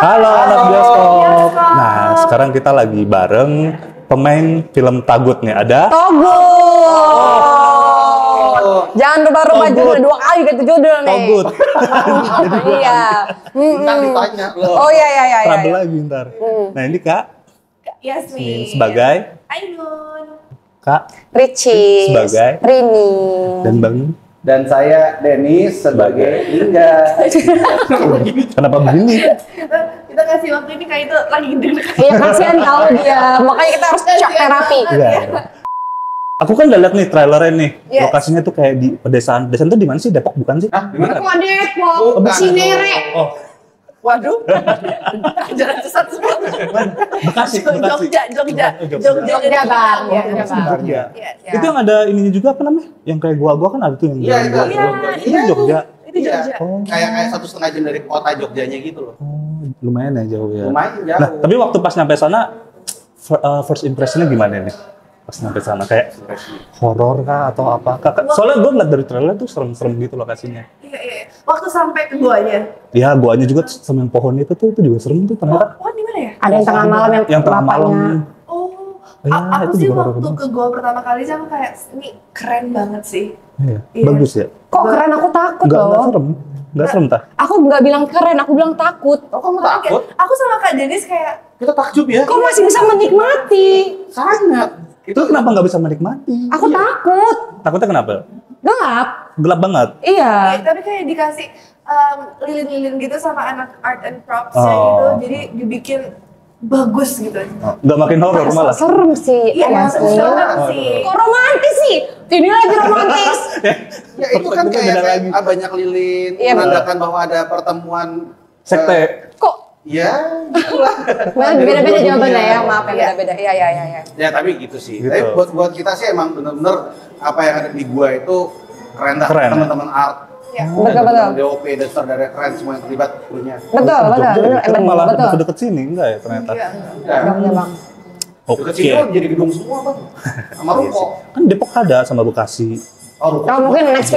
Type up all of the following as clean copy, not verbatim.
Halo anak bioskop. Nah, sekarang kita lagi bareng pemain film Tagut nih. Ada Togut. Jangan rubah-rubah judul 2 kali gitu judul nih. Togut. Iya. Ntar ditanya loh. Oh iya. Trouble lagi ntar. Nah, ini Kak Yasmin sebagai Ainun. Kak Richie sebagai Rini dan Bang. Dan saya Denis sebagai Inga. Kenapa begini? Kita kasih waktu ini kayak itu lagi denger. Iya kasihan tahu dia, makanya kita harus shock terapi. Iya. Aku kan udah liat nih trailernya nih. Yes. Lokasinya tuh kayak di pedesaan. Pedesaan tuh di mana sih? Depok bukan sih? Hah, gimana? Kok Depok, Bukan. Cinere. Oh, Waduh. Jalan sesat semua. Bekasi. Jogja Bang. Jogja. Iya. Itu yang ada ininya juga apa namanya? Yang kayak gua kan ada tuh yang Iya, itu. Itu Jogja. Itu Jogja. Oh. Kayak 1,5 jam dari kota Jogjanya gitu loh. Oh, lumayan ya jauh ya. Lumayan jauh. Nah, tapi waktu pas nyampe sana, first impression-nya gimana nih? Pas nyampe sana kayak horor kah atau apa? Soalnya gue ngeliat dari trailer tuh serem-serem gitu lokasinya. Iya. Waktu sampai ke guanya. Ya, guanya juga sama yang pohon itu juga serem tuh ternyata. Oh, di mana ya? Ada yang tengah malam Yang tengah malam. Oh, Iya, aku itu sih juga waktu horor ke gua pertama kali sih aku kayak ini keren banget sih. Iya, Iya. bagus ya. Kok keren, aku takut Enggak loh. serem. Enggak serem tah? Aku nggak bilang keren, aku bilang takut. Oh, kamu takut? Aku sama Kak Denis kayak Kita takjub ya? Kok masih bisa menikmati? Sangat. Itu kenapa nggak bisa menikmati? Aku takut. Takutnya kenapa? Gelap. Gelap banget. Iya. tapi kayak dikasih lilin-lilin gitu sama anak art and props Oh. gitu. Jadi dibikin bagus gitu. Nggak makin horor malah. Serem sih. Iya, Yasmin. serem sih. Kok romantis sih? Ini lagi romantis. Ya itu kan Perspektifnya beda kayak lagi. banyak lilin, Iya, menandakan bahwa ada pertemuan Sekte. Kok Ya, itulah. beda-beda jawabannya ya? Maaf ya, Iya. beda-beda. Iya. Ya tapi gitu sih. Gitu. Tapi buat kita sih emang bener-bener apa yang ada di gua itu keren dah. Keren. Teman-teman art, Ya. Betul. DOP, dan saudara keren semua yang terlibat krunya. Betul, bener. Kita Emang malah betul. deket-deket sini enggak ya ternyata. Iya. Ya, Iya, Bang. dekat sini kan jadi gedung semua bang, sama ruko. Kan Depok ada sama Bekasi. Oh, ruko. Oh, mungkin next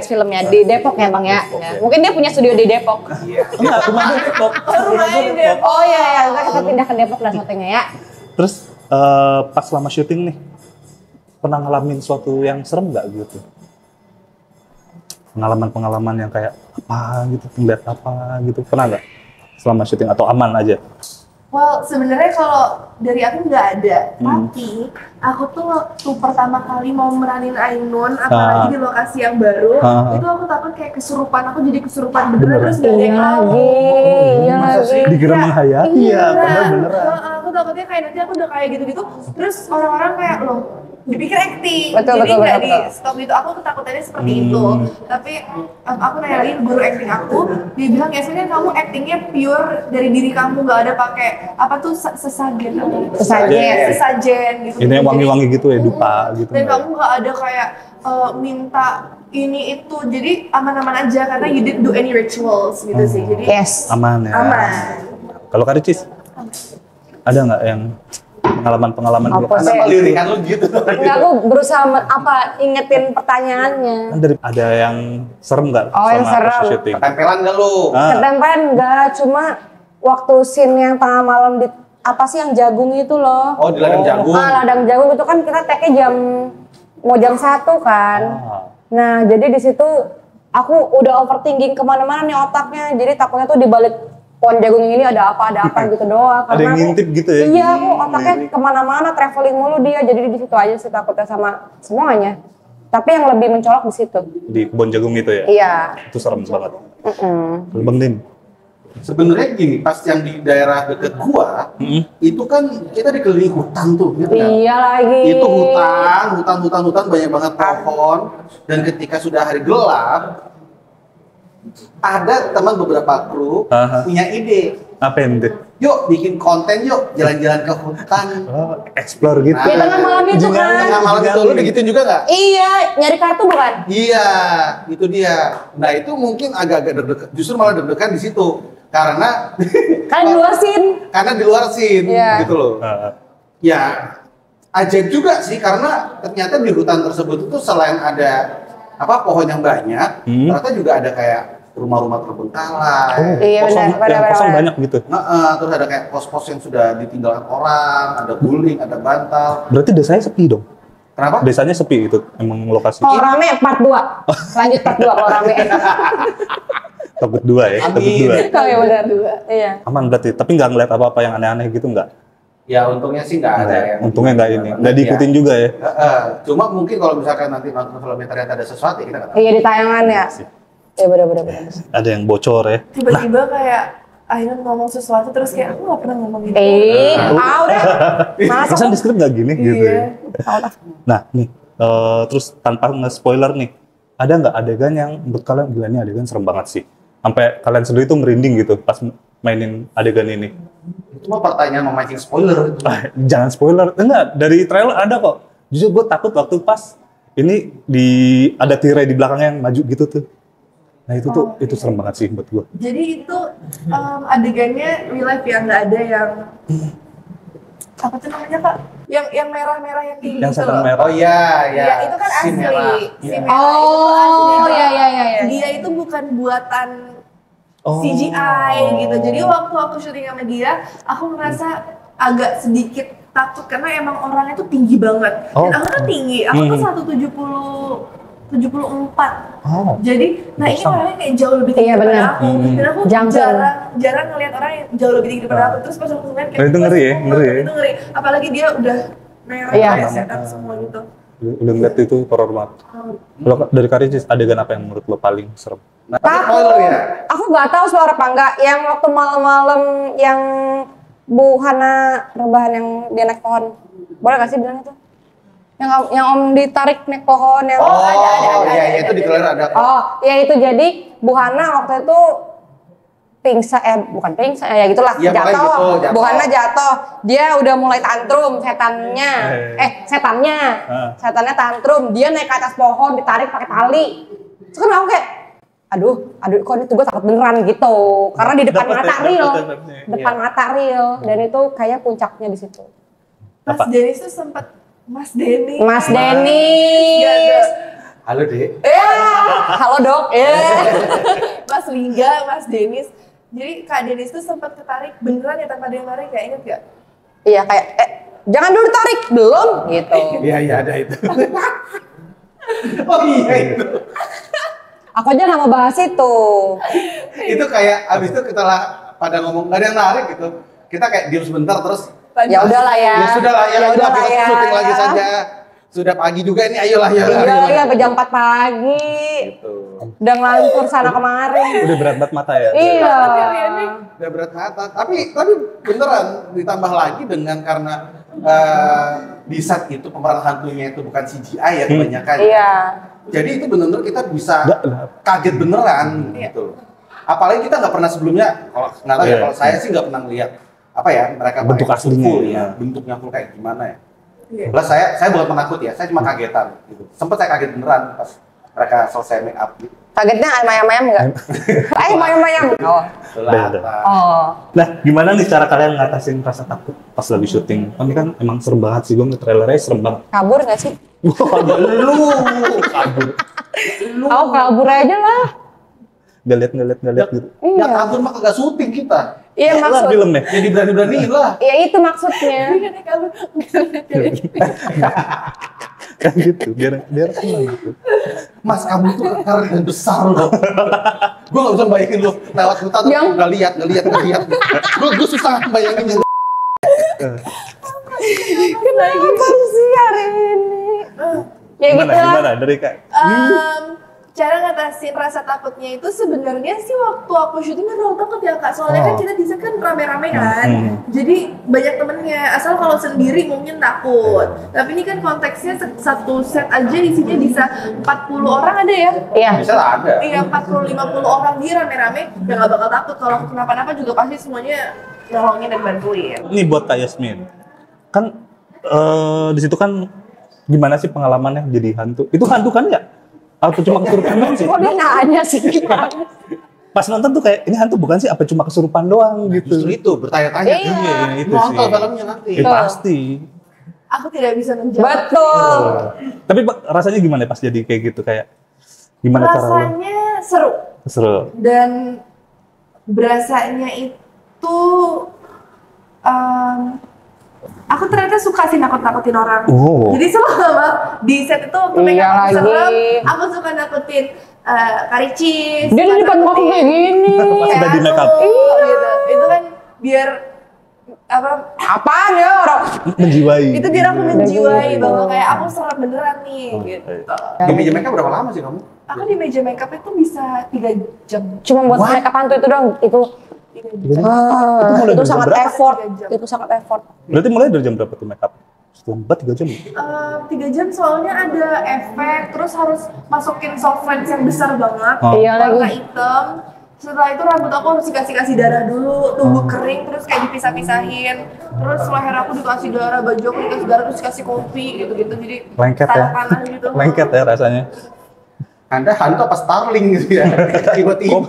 filmnya di Depok ya Bang ya. Ya. Mungkin dia punya studio di Depok. Enggak, rumah gue Depok. Rumah gue Depok. Oh iya, ntar kita pindah ke Depok lah syutingnya ya. Terus pas selama syuting nih, pernah ngalamin suatu yang serem nggak gitu? Pengalaman-pengalaman yang kayak apa gitu, ngeliat apa gitu, pernah nggak? Selama syuting atau aman aja? Well, sebenarnya kalau dari aku nggak ada, tapi aku tuh waktu pertama kali mau meranin Ainun, apalagi di lokasi yang baru, itu aku takut kayak kesurupan, aku jadi kesurupan beneran terus nggak ada yang tahu. Iya lagi. Dikira menghayati ya, padahal beneran. Aku takutnya kayak nanti aku udah kayak gitu-gitu, terus orang-orang kayak loh dipikir acting, Betul, jadi betul, nggak betul. di stop gitu. Aku ketakutannya seperti itu, tapi aku nanya lagi ke guru acting aku, dia bilang ya sebenarnya kamu actingnya pure dari diri kamu, nggak ada pakai apa tuh sesajen, sesajen gitu. Ini yang Jadi- wangi-wangi gitu ya, dupa gitu. dan kamu nggak ada kayak minta ini itu, jadi aman-aman aja karena you didn't do any rituals gitu sih, jadi Yes. Aman ya. aman. Kalau Kak Ricis, ada nggak yang pengalaman-pengalaman di Apa lokasi? sih? Kenapa lirikan lu gitu? Enggak, aku berusaha ingetin pertanyaannya. Kan dari ada yang serem nggak? Oh, yang selama proses serem. syuting? Tempelan gak lu? Ketempelan enggak, cuma waktu scene yang tengah malam di apa sih yang jagung itu loh. Oh, di ladang jagung. Ladang jagung itu kan kita take-nya mau jam 1 kan. Ah. Nah, jadi di situ aku udah overthinking kemana-mana nih otaknya. Jadi takutnya tuh di balik pohon jagung ini ada apa gitu doang. Ada yang Karena ngintip gitu ya? Iya, aku otaknya kemana-mana, traveling mulu dia. Jadi di situ aja sih takutnya sama semuanya. Tapi yang lebih mencolok di situ. Di kebun jagung itu ya? Iya. Itu serem banget. Kalau Bang Din? Sebenarnya gini, pas yang di daerah deket gua, itu kan kita dikelilingi hutan tuh, gitu kan? Iya lagi. Itu hutan banyak banget pohon, dan ketika sudah hari gelap, ada teman beberapa kru punya ide, Apa yang itu? yuk bikin konten yuk, jalan-jalan ke hutan. Oh, explore gitu. Di tengah malam itu kan. Tengah malam itu, lu digituin juga nggak? Iya, nyari kartu bukan? Iya, itu dia. Nah itu mungkin agak-agak deg-degan, justru malah deg-degan di situ, karena Kan di luar scene. karena di luar scene, Iya. gitu loh. Ah, Ya, ajaib juga sih, karena ternyata di hutan tersebut itu selain ada apa pohon yang banyak, ternyata juga ada kayak rumah-rumah terbengkalai. Iya, kosong, benar, yang benar, kosong benar. banyak gitu. Terus ada kayak pos-pos yang sudah ditinggalkan orang, ada guling, ada bantal. Berarti desanya sepi dong. Kenapa? Desanya sepi itu emang lokasi. Kalau rame part 2. Lanjut part 2 kalau rame. Takut dua ya, takut Amin. dua. Oh iya benar. Iya. Aman berarti, tapi nggak ngeliat apa-apa yang aneh-aneh gitu nggak? Ya untungnya sih nggak ada ya. Untungnya nggak ini, nggak diikutin juga ya. Cuma mungkin kalau misalkan nanti nonton filmnya ternyata ada sesuatu, ya kita nggak tahu. Iya di tayangan ya. Iya benar. Ada yang bocor ya. Tiba-tiba kayak Ainun ngomong sesuatu terus kayak aku nggak pernah ngomong gitu. Udah. Masa di skrip nggak gini gitu ya? Iya. Nah nih, terus tanpa nge-spoiler nih, ada nggak adegan yang menurut kalian gila ini adegan serem banget sih? Sampai kalian sendiri tuh merinding gitu pas mainin adegan ini. Itu mah pertanyaan memancing spoiler. Jangan spoiler, enggak, dari trailer ada kok. Jujur gue takut waktu pas ini ada tirai di belakangnya yang maju gitu tuh. Nah itu tuh itu serem banget sih buat gue. Jadi itu adegannya real life yang nggak ada yang apa tuh namanya Kak? Yang merah-merah yang kayak Yang gitu setan loh. merah. Oh iya, ya. Iya, itu kan Si asli. merah. Si Iya. merah Oh, itu asli. iya. Dia itu bukan buatan Oh. CGI gitu. Jadi waktu aku syuting sama dia, aku ngerasa agak sedikit takut karena emang orangnya tuh tinggi banget. Oh. Dan aku kan tinggi, aku tuh 174. Oh. Jadi, nah ini Bosan. orangnya kayak jauh lebih tinggi Iya, daripada benar. aku. Dan aku Jangkung. jarang ngeliat orang yang jauh lebih tinggi daripada aku. Terus pas aku ngeliat Nah, itu ngeri ya, ngeri ya. Itu ngeri. Apalagi dia udah merah, Iya. kayak setan semua gitu. Udah ngeliat itu horor banget. Lo dari Karis adegan apa yang menurut lo paling serem? Nah, tapi spoiler ya. Aku nggak tahu suara apa enggak. Yang waktu malam-malam yang Bu Hana rebahan yang dia naik pohon. Boleh gak sih bilang itu? Yang Om ditarik naik pohon yang Iya, itu di trailer ada. Oh, ya itu jadi Bu Hana waktu itu bukan pingsan, ya gitulah, Iya, pokoknya jatuh. gitu, jatuh. Bu Hana jatuh. Dia udah mulai tantrum setannya. Setannya tantrum. Dia naik ke atas pohon ditarik pakai tali. Terus kan aku kayak aduh, kok ini tuh gue takut beneran gitu. Karena di depan mata real. Depan mata real. Dan itu kayaknya puncaknya di situ. Mas Denis tuh sempet Mas Denis. Mas Denis. Halo, Dek. Halo dok. Mas Lingga, Mas Denis. Jadi Kak Denis tuh sempat ketarik beneran ya tanpa ada yang narik, ya inget gak? Iya kayak jangan dulu tarik belum gitu. Iya, ada itu. Oh iya itu. Aku aja nggak mau bahas itu. Itu kayak abis itu kita pada ngomong nggak ada yang narik gitu. Kita kayak diam sebentar terus. Ya udahlah ya. Ya sudah lah ya, Ya udah udahlah kita ya. syuting lagi saja. Sudah pagi juga ini, ayolah ya. Iya sampai jam 4 pagi. Gitu. Udah ngelantur sana kemari. Udah berat banget mata ya? Iya. Udah berat mata. Tapi beneran ditambah lagi dengan karena di saat itu pemeran hantunya itu bukan CGI ya kebanyakan. Iya. Jadi itu benar-benar kita bisa Nggak lah. kaget beneran gitu. Apalagi kita nggak pernah sebelumnya, kalau nggak tahu ya, Iya. kalau saya sih nggak pernah lihat apa ya mereka Bentuk pakai aslinya, full ya. bentuknya full kayak gimana ya. Iya. Plus saya bukan penakut ya, saya cuma kagetan gitu. Sempet saya kaget beneran pas mereka selesai make up gitu. Kagetnya ayam-ayam enggak? Ayam-ayam. Oh. Beda. Oh. Nah, gimana nih cara kalian ngatasin rasa takut pas lagi syuting? Ini kan emang serem banget sih, gue ngeliat trailernya serem banget. Kabur nggak sih? Wah, Lu kabur. Aku kabur aja lah. Gak liat gitu. ya Iya. kabur mah kagak syuting kita. Iya Lah maksud. filmnya. Jadi berani-beraniin lah. Ya itu maksudnya. Kan gitu, biar senang gitu. Mas kamu tuh kekar dan besar loh. Gue gak bisa bayangin lo lewat hutan tuh Yang- nggak lihat. Gue susah bayanginnya. Kenapa sih hari ini? Ya gitu lah. Gimana dari Kak? Cara ngatasin rasa takutnya itu sebenarnya sih waktu aku syuting kan terlalu takut ya Kak, soalnya kan kita di set kan rame-rame kan, jadi banyak temennya. Asal kalau sendiri mungkin takut, tapi ini kan konteksnya satu set aja isinya bisa 40 orang ada ya. Iya. Bisa lah ada. Iya, 40-50 orang dia rame-rame, ya nggak bakal takut. Kalau kenapa-napa juga pasti semuanya nolongin dan bantuin. Ini buat Kak Yasmin. Kan di situ kan gimana sih pengalamannya jadi hantu? Itu hantu kan ya? Atau cuma kesurupan doang sih? Kok dia nanya sih? Pas nonton tuh kayak ini hantu bukan sih? Apa cuma kesurupan doang gitu? Justru itu bertanya-tanya. Iya. Iya, itu Nonton sih. filmnya nanti. Pasti. Aku tidak bisa menjawab. Betul. Tapi Pak, rasanya gimana pas jadi kayak gitu kayak gimana cara lo? Rasanya seru. Seru. Dan berasanya itu aku ternyata suka sih nakut-nakutin orang. Jadi selama di set itu waktu makeup aku serem, aku suka nakutin Karicis. Dia di depan aku kayak gini. Pas udah di makeup. Gitu. Itu kan biar Apaan ya orang? Menjiwai. itu biar aku menjiwai bahwa kayak aku serem beneran nih gitu. Di meja makeup berapa lama sih kamu? Aku di meja makeup itu bisa 3 jam. Cuma buat makeup hantu itu doang. Itu mulai itu dari sangat jam berapa? effort. 3 jam. Itu sangat effort. Berarti mulai dari jam berapa tuh makeup? Lambat 3 jam? 3 jam soalnya ada efek, terus harus masukin soft lens yang besar banget, Iya lagi. warna hitam. Setelah itu rambut aku harus dikasih darah dulu, tunggu kering, terus kayak dipisah-pisahin. Terus leher aku dikasih darah, baju aku dikasih darah, terus dikasih kopi gitu-gitu. Jadi Lengket ya? tanah gitu. Lengket ya rasanya. Anda hantu apa Starling gitu ya? Tiba-tiba.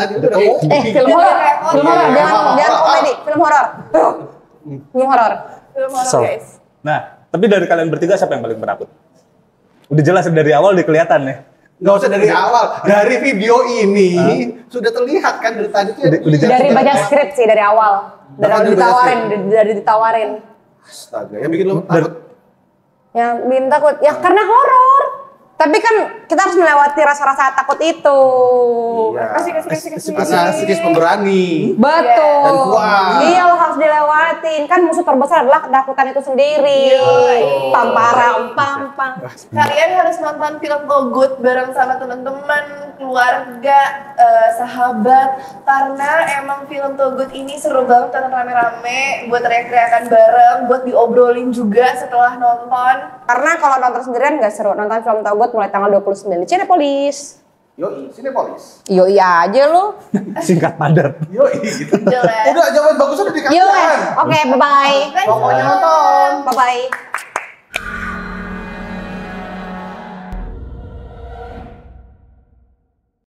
Itu udah kopi. Film horor, jangan komedi, film horor. Film horor. Film horor, So. guys. Nah, tapi dari kalian bertiga siapa yang paling penakut? Udah jelas dari awal udah kelihatan ya. Nggak usah dari awal, dari video ini sudah terlihat kan dari tadi tuh. Udah jelas. Dari baca skrip sih dari awal. Dari ditawarin. Astaga, yang bikin lo takut. Yang bikin takut, ya karena horor. Tapi kan kita harus melewati rasa-rasa takut itu. Iya. Kasih. Karena Sikis pemberani. Betul. Dan kuat. Iya, lo harus dilewatin. Kan musuh terbesar adalah ketakutan itu sendiri. Pampara, pam. Kalian harus nonton film Togut bareng sama teman-teman, keluarga, sahabat, karena emang film Togut ini seru banget nonton rame-rame, buat teriak-teriakan bareng, buat diobrolin juga setelah nonton. Karena kalau nonton sendirian nggak seru. Nonton film Togut mulai tanggal 29 di Cinepolis. Yoi, Cinepolis. Yoi aja lu. Singkat padat. Yoi gitu. Jelas. Udah jawaban bagus udah dikasih. Oke, bye-bye. Pokoknya nonton. Bye-bye.